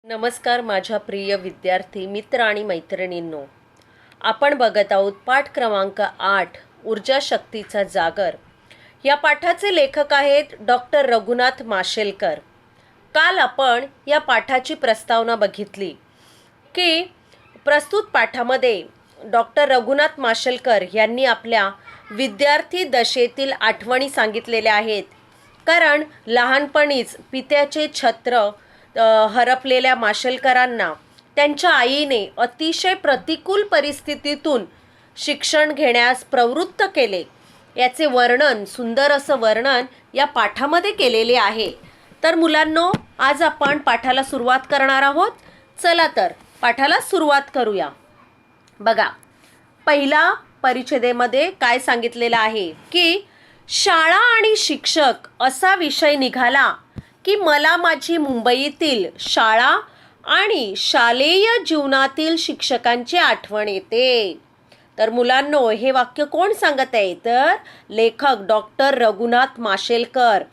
नमस्कार माझ्या प्रिय विद्यार्थी मित्र आणि मैत्रिणींनो, आपण बघत आहोत पाठ क्रमांक 8 ऊर्जा शक्तीचा जागर. या पाठाचे लेखक आहेत डॉक्टर रघुनाथ माशेलकर. काल आपण या पाठाची प्रस्तावना बघितली की प्रस्तुत पाठामध्ये डॉक्टर रघुनाथ माशेलकर यांनी आपल्या विद्यार्थी दशेतील आठवणी सांगितलेल्या आहेत. कारण लहानपणीच पित्याचे छत्र हरपलेल्या माशेलकरांना त्यांच्या आईने अतिशय प्रतिकूल परिस्थितीतून शिक्षण घेण्यास प्रवृत्त केले. याचे वर्णन, सुंदर असं वर्णन या पाठामध्ये केलेले आहे. तर मुलांनो, आज आपण पाठाला सुरुवात करणार आहोत. चला तर पाठाला सुरुवात करूया. बघा, पहिला परिच्छेदेमध्ये काय सांगितलेलं आहे की शाळा आणि शिक्षक असा विषय निघाला की मला माझी मुंबईतील शाळा आणि शालेय जीवनातील शिक्षकांची आठवण येते. तर मुलांनो, हे वाक्य कोण सांगत आहे? तर लेखक डॉक्टर रघुनाथ माशेलकर.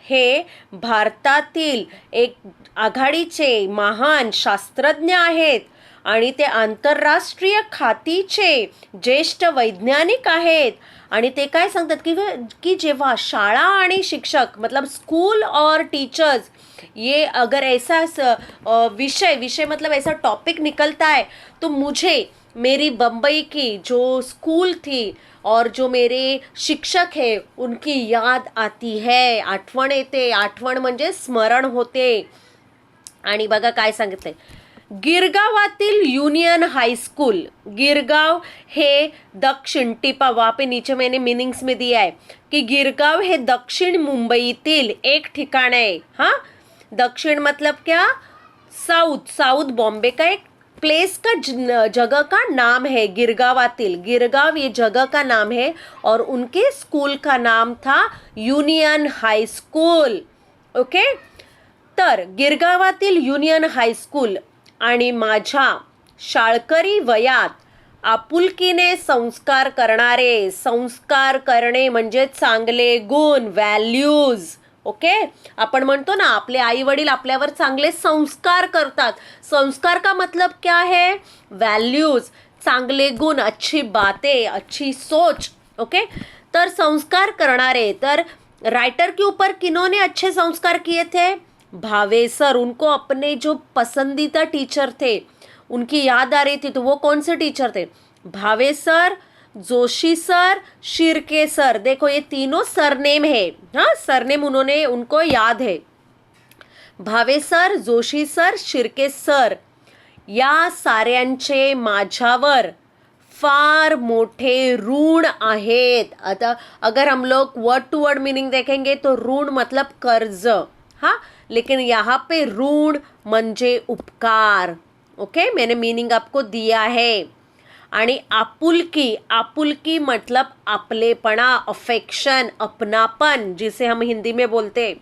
हे भारतातील एक आघाडीचे महान शास्त्रज्ञ आहेत आणि ते आंतरराष्ट्रीय ख्यातीचे ज्येष्ठ वैज्ञानिक आहेत. आणि ते काय सांगतात की जेव्हा शाळा आणि शिक्षक मतलब स्कूल और टीचर्स ये अगर ऐसा विषय मतलब ऐसा टॉपिक निकलता है तो मुझे मेरी बम्बई की जो स्कूल थी और जो मेरे शिक्षक है उनकी याद आती है. आठवण येते. आठवण म्हणजे स्मरण होते. आणि बघा काय सांगितलंय, गिरगावातील युनियन हाईस्कूल. गिरगाव हे दक्षिण, टिपा वहाँ पे नीचे मैंने मीनिंग्स में दिया है कि गिरगाव हे दक्षिण मुंबईतील एक ठिकाण है. हाँ, दक्षिण मतलब क्या? साउथ बॉम्बे का एक प्लेस का जगह का नाम है. गिरगावातील, गिरगाव ये जगह का नाम है और उनके स्कूल का नाम था युनियन हाई स्कूल. ओके, तर गिरगावातील युनियन हायस्कूल आणि माझ्या शाळकरी वयात आपुलकीने संस्कार करणारे, संस्कार करणे म्हणजे चांगले गुण, व्हॅल्यूज. ओके, आपण म्हणतो ना आपले आई वडील आपल्यावर चांगले संस्कार करतात. संस्कार का मतलब क्या है? वैल्यूज, चांगले गुण, अच्छी बातें, अच्छी सोच. ओके, तर संस्कार करणारे. तर राइटर के ऊपर किन्होंने अच्छे संस्कार किए थे? भावे सर. उनको अपने जो पसंदीदा टीचर थे उनकी याद आ रही थी, तो वो कौन से टीचर थे? Bhave sir, Joshi sir, Shirke sir. देखो ये तीनों सरनेम है. हाँ, सरनेम उन्होंने उनको याद है. Bhave sir, Joshi sir, Shirke sir या साऱ्यांचे माझ्यावर फार मोठे ऋण आहेत. आता अगर हम लोग वर्ड टू वर्ड मीनिंग देखेंगे तो ऋण मतलब कर्ज. हाँ, लेकिन यहाँ पे ऋण म्हणजे उपकार. ओके, मैंने मीनिंग आपको दिया है. आणि आपुलकी, आपुलकी मतलब आपलेपना, अफेक्शन, अपनापन, जिसे हम हिंदी में बोलते.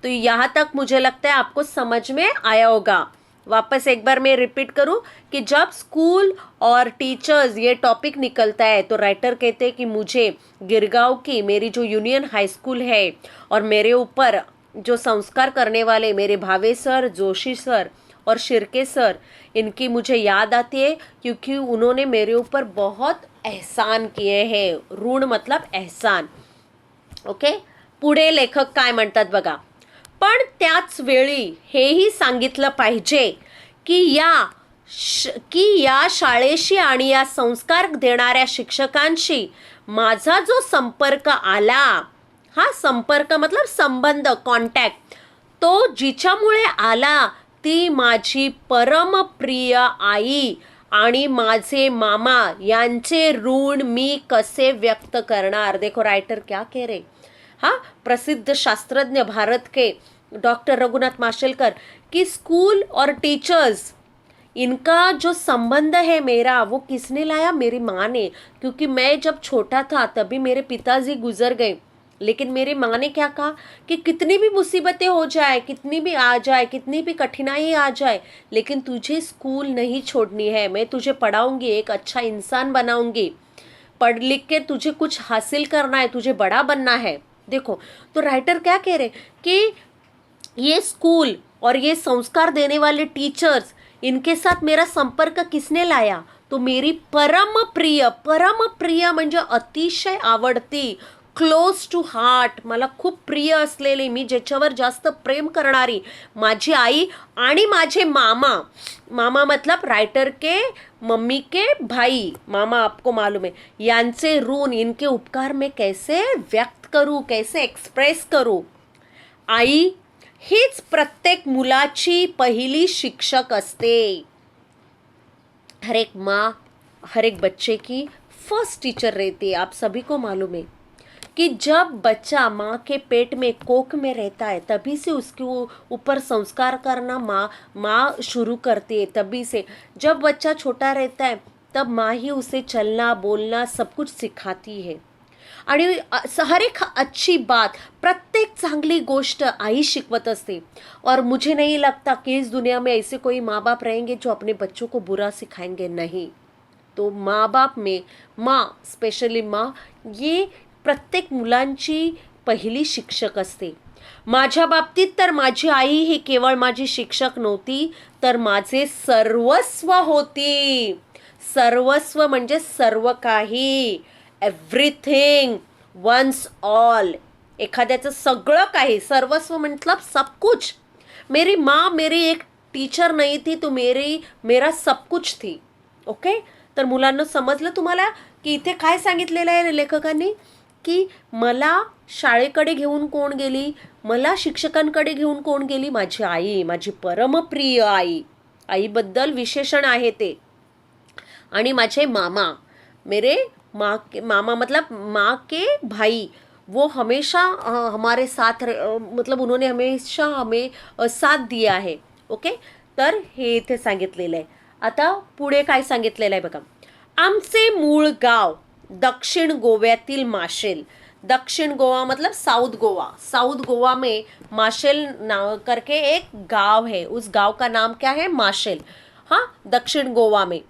तो यहाँ तक मुझे लगता है आपको समझ में आया होगा. वापस एक बार मैं रिपीट करूं कि जब स्कूल और टीचर्स ये टॉपिक निकलता है तो राइटर कहते हैं कि मुझे गिरगांव की मेरी जो यूनियन हाई स्कूल है और मेरे ऊपर जो संस्कार करने वाले मेरे भावे सर, जोशी सर और शिर्के सर, इनकी मुझे याद आती है क्योंकि उन्होंने मेरे ऊपर बहुत एहसान किए हैं. ऋण मतलब एहसान. ओके, पुढे लेखक काय म्हणतात बघा. पण त्याच वेळी हेही सांगितलं पाहिजे की या शाळेशी आणि या संस्कार देणाऱ्या शिक्षकांशी माझा जो संपर्क आला, हा संपर्क मतलब संबंध, कॉन्टॅक्ट, तो जिच्यामुळे आला ती माझी परमप्रिय आई आणि माझे मामा यांचे ऋण मी कसे व्यक्त करणार. देखो राइटर क्या कह रहे. हाँ, प्रसिद्ध शास्त्रज्ञ भारत के डॉक्टर रघुनाथ माशेलकर कि स्कूल और टीचर्स, इनका जो संबंध है मेरा, वो किसने लाया? मेरी माँ ने. क्योंकि मैं जब छोटा था तभी मेरे पिताजी गुजर गए, लेकिन मेरी माँ ने क्या कहा कि कितनी भी मुसीबतें हो जाए, कितनी भी आ जाए, कितनी भी कठिनाई आ जाए, लेकिन तुझे स्कूल नहीं छोड़नी है. मैं तुझे पढ़ाऊंगी, एक अच्छा इंसान बनाऊंगी. पढ़ लिख के तुझे कुछ हासिल करना है, तुझे बड़ा बनना है. देखो, तो राइटर क्या कह रहे कि ये स्कूल और ये संस्कार देने वाले टीचर्स, इनके साथ मेरा संपर्क किसने लाया? तो मेरी परम प्रिय म्हणजे अतिशय आवडती, क्लोज टू हार्ट, मला खूप प्रिय असलेली, मी ज्याच्यावर जास्त प्रेम करणारी माझी आई आणि माझे मामा. मामा मतलब राइटर के मम्मी के भाई, मामा आपको मालूम है, यांचे ऋण, इनके उपकार मैं कैसे व्यक्त करूं, कैसे एक्सप्रेस करूं? आई हीच प्रत्येक मुलाची पहिली शिक्षक असते. हर एक माँ हर एक बच्चे की फर्स्ट टीचर रहती है. आप सभी को मालूम है कि जब बच्चा माँ के पेट में कोख में रहता है तभी से उसके ऊपर संस्कार करना माँ शुरू करती है. तभी से जब बच्चा छोटा रहता है तब माँ ही उसे चलना बोलना सब कुछ सिखाती है. आणि हर एक अच्छी बात, प्रत्येक चांगली गोष्ट आई शिकवत असते. और मुझे नहीं लगता कि इस दुनिया में ऐसे कोई माँ बाप रहेंगे जो अपने बच्चों को बुरा सिखाएंगे. नहीं. तो माँ बाप में माँ, स्पेशली माँ, ये प्रत्येक मुलांची पहिली शिक्षक असते. माझ्या बाबतीत तर माझी आई ही केवळ माझी शिक्षक नव्हती, तर माझे सर्वस्व होती. सर्वस्व म्हणजे सर्व काही, एव्हरीथिंग, वन्स ऑल. एखाद्याचं सगळं काही, सर्वस्व मतलब सब कुछ. मेरी माँ मेरी एक टीचर नहीं थी, तो मेरा सब कुछ थी. ओके. तर मुलांना समजलं तुम्हाला की इथे काय सांगितलेलं आहे लेखकांनी, की मला शाळेकडे घेऊन कोण गेली, मला शिक्षकांकडे घेऊन कोण गेली? माझी आई, माझी परमप्रिय आई. आईबद्दल विशेषण आहे ते. आणि माझे मामा, मेरे मामा मतलब माँ के भाई, वो हमेशा हमारे साथ मतलब उन्होंने हमेशा हमें साथ दिया है. ओके. तर हे इथे सांगितलेलं आहे. आता पुढे काय सांगितलेलं आहे बघा. आमचे मूळ गाव दक्षिण गोव्यातील माशेल. दक्षिण गोवा मतलब साउथ गोवा. साउथ गोवा में माशेल करके एक गांव है. उस गांव का नाम क्या है? माशेल. हाँ, दक्षिण गोवा में.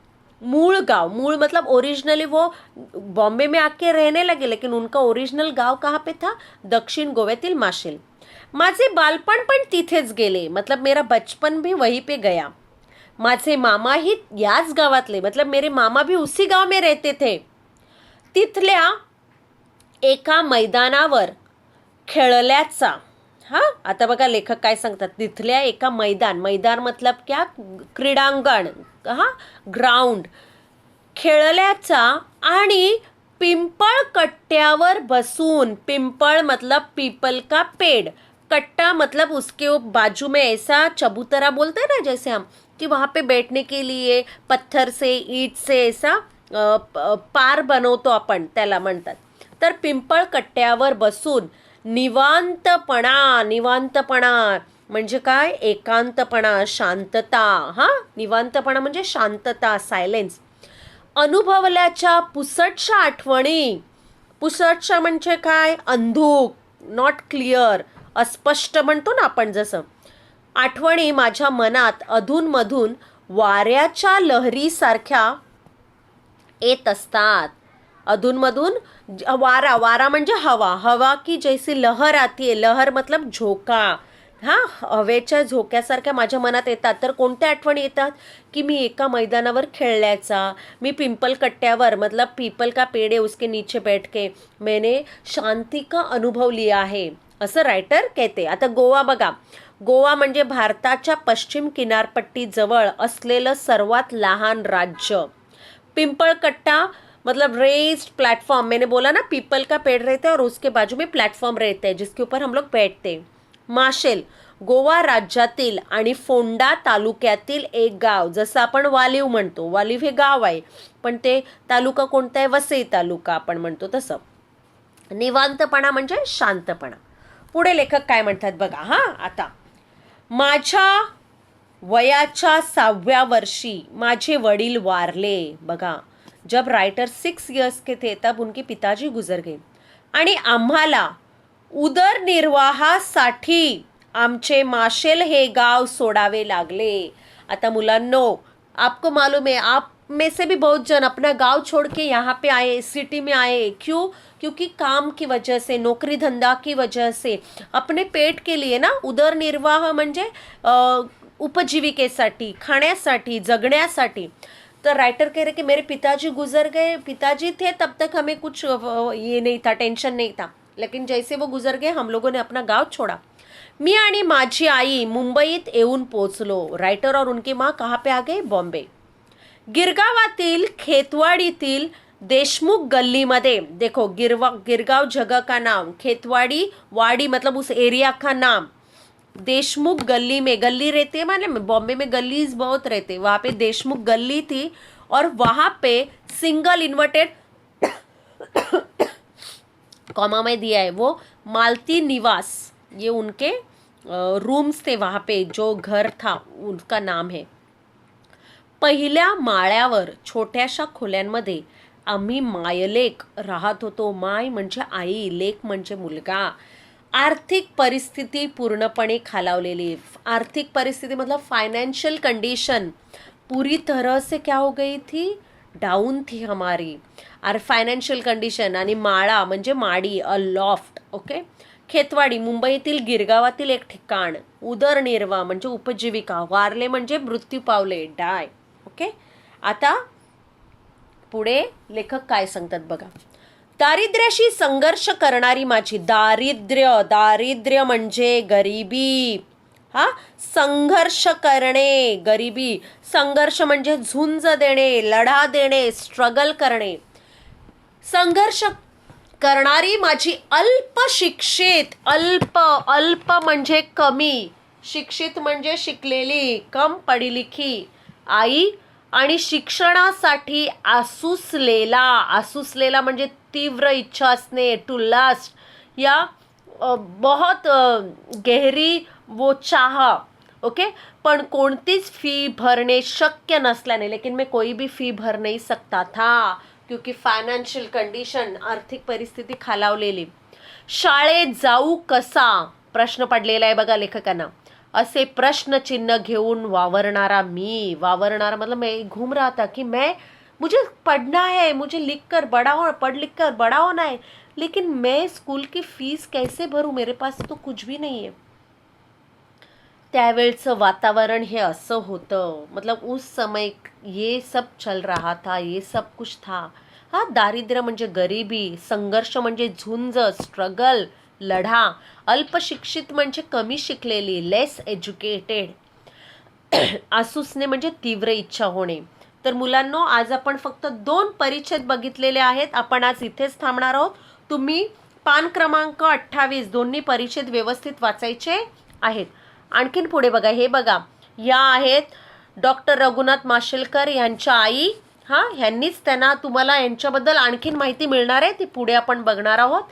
मूल गांव, मूल मतलब ओरिजिनली वो बॉम्बे में आके रहने लगे, लेकिन उनका ओरिजिनल गांव कहाँ पे था? दक्षिण गोव्यातील माशेल. माझे बालपण पण तिथेच गेले, मतलब मेरा बचपन भी वहीं पे गया. माझे मामा ही याच गावातले, मतलब मेरे मामा भी उसी गाव में रहते थे. तिथल्या एका मैदानावर खेळल्याचा. हां, आता बघा लेखक काय सांगतात. तिथल्या एका मैदान मतलब क्या? क्रीडांगण. हां, ग्राउंड. खेळल्याचा आणि पिंपळ कट्ट्यावर बसून. पिंपळ मतलब पीपल का पेड़. कट्टा मतलब उसके बाजू में ऐसा चबूतरा बोलते हैं ना, जैसे हम, कि वहाँ पे बैठने के लिए पत्थर से, ईट से ऐसा पार बनवतो आपण, त्याला म्हणतात. तर पिंपळ कट्ट्यावर बसून निवांतपणा. निवांतपणा म्हणजे काय? एकांतपणा, शांतता. हां, निवांतपणा म्हणजे शांतता, सायलेन्स. अनुभवल्याच्या पुसटशा आठवणी. पुसटशा म्हणजे काय? अंधुक, नॉट क्लिअर, अस्पष्ट म्हणतो ना आपण जसं. आठवणी माझ्या मनात अधूनमधून वाऱ्याच्या लहरीसारख्या येत असतात. अधूनमधून वारा म्हणजे हवा की जैसी लहर आती है. लहर मतलब झोका. हां, हवेच्या झोक्यासारख्या माझ्या मनात येतात. तर कोणत्या आठवणी येतात? की मी एका मैदानावर खेळल्याचा, मी पिंपल कट्ट्यावर मतलब पीपल का पेड़ है उसके नीचे बैठ के मैंने शांति का अनुभव लिया है, असं रायटर कहते. आता गोवा बघा. गोवा म्हणजे भारताच्या पश्चिम किनारपट्टीजवळ असलेलं सर्वात लहान राज्य. पिंपळकट्टा मतलब रेस्ड प्लेटफॉर्म. मैंने बोला ना, पीपल का पेड़ रहता है और उसके बाजू में प्लेटफॉर्म रहते हैं जिसके ऊपर हम लोग बैठते हैं. माशेल गोवा राज्यातील आणि फोंडा तालुक्यातील एक गाव. जसं आपण वालीव म्हणतो, वालीव हे गाव आहे, पण ते तालुका कोणता आहे? वसई तालुका आपण म्हणतो तसं. निवांतपणा म्हणजे शांतपणा. पुढे लेखक काय म्हणतात बघा. हां, आता माझ्या वयाच्या 6व्या वर्षी माझे वडील वारले. बघा, जब राइटर 6 इयर्स के थे तब उनके पिताजी गुजर गए. आणि आम्हाला उदरनिर्वाहासाठी आमचे माशेल हे गाव सोडावे लागले. आता मुलांनो, आपको मालूम है, आप में से भी बहुत जन अपना गांव छोड़ के यहाँ पे आए, सिटी में आए। क्यों? क्योंकि काम की वजह से, नोकरी धंदा की वजह से, अपने पेट के लिए ना, उदरनिर्वाह म्हणजे उपजीविकेसाठी, खाण्यासाठी, जगण्यासाठी। तो राइटर कह रहे कि मेरे पिताजी गुजर गए, पिताजी थे तब तक हमें कुछ ये नहीं था, टेंशन नहीं था, लेकिन जैसे वो गुजर गए हम लोगों ने अपना गांव छोड़ा। मी आणि माझी आई मुंबईत येऊन पोचलो। राइटर और उनकी माँ कहाँ पे आ गए? बॉम्बे। गिरगावातील खेतवाडीतील देशमुख गल्लीमध्ये, देखो गिरगांव जगह का नाम, खेतवाड़ी वाड़ी मतलब उस एरिया का नाम, देशमुख गली में, गली रहती है माने बॉम्बे में गलीज बहुत रहते, वहाँ पे देशमुख गली थी और वहाँ पे सिंगल इन्वर्टेड कॉमा में दिया है वो मालती निवास, ये उनके रूम्स थे, वहाँ पे जो घर था उनका नाम है। पहिल्या माळ्यावर छोट्याशा खोल्यांमध्ये आम्ही मायलेक राहत होतो। माय म्हणजे आई, लेक म्हणजे मुलगा। आर्थिक परिस्थिती पूर्णपणे खालावलेली, आर्थिक परिस्थिती मतलब फाइनेंशियल कंडीशन पूरी तरह से क्या हो गई थी? डाउन थी हमारी। और फाइनेंशियल कंडीशन आणि माळा म्हणजे माडी, अ लॉफ्ट, ओके। खेतवाडी मुंबईतील गिरगावातील एक ठिकाण, उदरनिर्वाह म्हणजे उपजीविका, वारले म्हणजे मृत्यू पावले, डाय, ओके। आता पुढे लेखक काय सांगतात बघा। दारिद्र्याशी संघर्ष करणारी माझी, दारिद्र्य म्हणजे गरिबी, हा, संघर्ष करणे, गरिबी, संघर्ष म्हणजे झुंज देणे, लढा देणे, स्ट्रगल करणे। संघर्ष करणारी माझी अल्पशिक्षित, अल्प म्हणजे कमी, शिक्षित म्हणजे शिकलेली, कम पढी लिखी आई आणि शिक्षणासाठी आसुसलेला म्हणजे तीव्र इच्छा असणे, टू लास्ट, या बहुत गहरी वो चाह, ओके। पण कोणतीच फी भरणे शक्य नसल्याने, लेकिन मैं कोई भी फी भर नहीं सकता था क्योंकि फायनान्शियल कंडिशन, आर्थिक परिस्थिती खालावलेली। शाळेत जाऊ कसा प्रश्न पडलेला आहे बघा लेखकांना। असे प्रश्नचिन्ह घेऊन वावरणारा मी, वावरणारा मतलब मैं घूम रहा था कि मुझे पढ़ना है, मुझे पढ़ लिख कर बड़ा होना है, लेकिन मैं स्कूल की फीस कैसे भरूं, मेरे पास तो कुछ भी नहीं है। त्यावेळचं वातावरण हे असं होतं, मतलब उस समय ये सब चल रहा था, ये सब कुछ था। हा, दारिद्र्य म्हणजे गरिबी, संघर्ष म्हणजे झुंज, स्ट्रगल, लढा, अल्पशिक्षित म्हणजे कमी शिकलेली, लेस एज्युकेटेड, आसुसणे म्हणजे तीव्र इच्छा होणे। तर मुलांनो, आज आपण फक्त 2 परिच्छेद बघितलेले आहेत। आपण आज इथेच थांबणार आहोत। तुम्ही पान क्रमांक 28 दोन्ही परिच्छेद व्यवस्थित वाचायचे आहेत। आणखीन पुढे बघा, हे बघा, या आहेत डॉक्टर रघुनाथ माशेलकर यांच्या आई, हा, ह्यांनीच त्यांना, तुम्हाला यांच्याबद्दल आणखीन माहिती मिळणार आहे, ती पुढे आपण बघणार आहोत।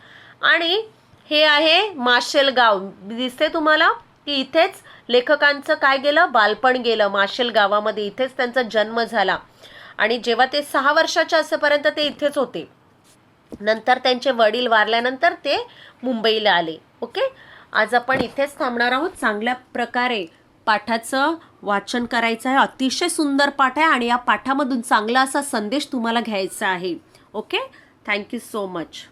आणि हे आहे माशेलगाव, दिसते तुम्हाला की इथेच लेखकांचं काय गेलं, बालपण गेलं माशेल गावामध्ये, इथेच त्यांचा जन्म झाला आणि जेव्हा ते 6 वर्षाचे असेपर्यंत ते इथेच होते। नंतर त्यांचे वडील वारल्यानंतर ते मुंबईला आले, ओके। आज आपण इथेच थांबणार आहोत। चांगल्या प्रकारे पाठाचं वाचन करायचं आहे, अतिशय सुंदर पाठ आहे आणि या पाठामधून चांगला असा संदेश तुम्हाला घ्यायचा आहे, ओके। Thank you so much.